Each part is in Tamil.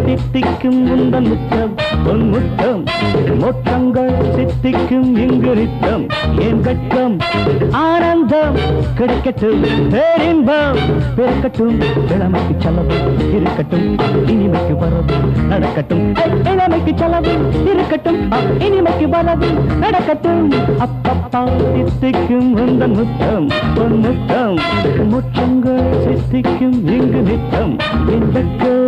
தித்திக்கும் உந்தன் முத்தம் பொன் முத்தம் மோட்டங்கள் சித்திக்கும் இங்கு நித்தம் ஏன் கட்டம் ஆனந்தம் கிடைக்கட்டும் பேரின்பம் பிறக்கட்டும் இளமைக்கு செலவு இருக்கட்டும் இனிமைக்கு வரவு நடக்கட்டும் இளமைக்கு செலவு இருக்கட்டும் இனிமைக்கு வரவு நடக்கட்டும் அப்பப்பா சித்திக்கும் உந்தன் முத்தம் பொன் முத்தம் மோட்டங்கள் சித்திக்கும் இங்கு நித்தம் ஏன் கட்டம்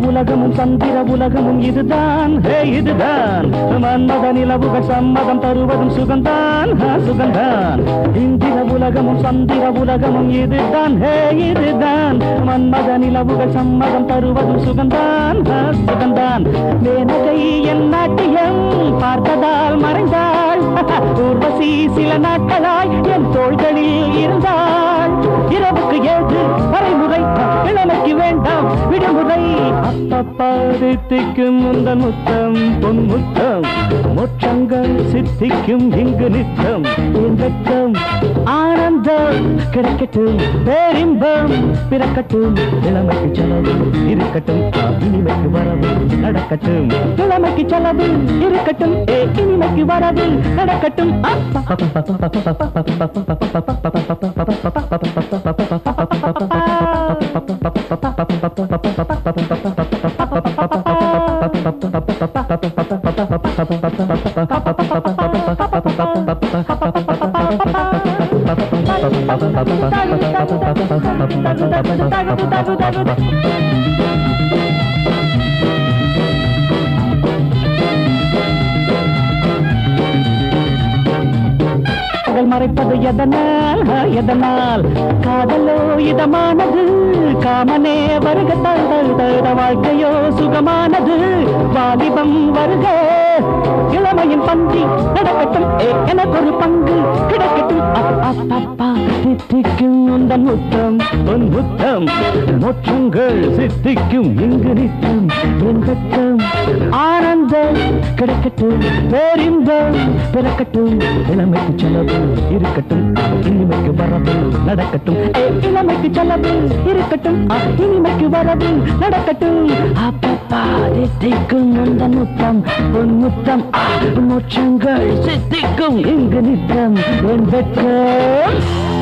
உலகமும் சந்திர உலகமும் இதுதான் இதுதான் மன்மத நிலவுகள் சம்மதம் தருவதும் சுகந்தான் சுகந்தான் இந்திர உலகமும் சந்திர உலகமும் இதுதான் இதுதான் மன்மத நிலவுகள் சம்மதம் தருவதும் சுகந்தான் சுகந்தான் மேனகை என் நாட்டியம் பார்த்ததால் மறைந்தாள் ஊர்வசி சில நாட்களாய் என் தோள்களில் இருந்தாள் இரவுக்கு ஏது வரைமுறை இளமைக்கு வேண்டாம் விடுமுறை அப்பப்பா தித்திக்கும் முந்தன் முத்தம் பொன் முத்தம் மோட்சங்கள் சித்திக்கும் இங்கு நித்தம் வெட்கம் ஆனந்தம் கிடைக்கட்டும் பேரின்பம் பிறக்கட்டும் இளமைக்கு செலவு இருக்கட்டும் இனிமைக்கு வரவு நடக்கட்டும் இளமைக்கு செலவு இருக்கட்டும் இனிமைக்கு வரவு நடக்கட்டும் மறைப்பது எதனால் எதனால் காதலோ இதமானது காமனே வருக தந்த வாழ்க்கையோ சுகமானது வாலிபம் வருக இளமையின் பந்தி நடக்கட்டும் எனக்கு ஒரு பங்கு கிடைக்கட்டும் அப்பப்பா சித்திக்கும் உந்தன் முத்தம் பொன் முத்தம் மோட்சங்கள் சித்திக்கும் இங்கு நித்தம் என் வெட்கம் ஆனந்தம் கிடைக்கட்டும் பேரின்பம் பிறக்கட்டும் இளமைக்கு செலவு இருக்கட்டும் இனிமைக்கு வரவு நடக்கட்டும் இளமைக்கு செலவு இருக்கட்டும் இனிமைக்கு வரவு நடக்கட்டும் அப்பப்பா சித்திக்கும் உந்தன் முத்தம் பொன் முத்தம் மோட்சங்கள் சித்திக்கும் இங்கு நித்தம் என் வெட்கம்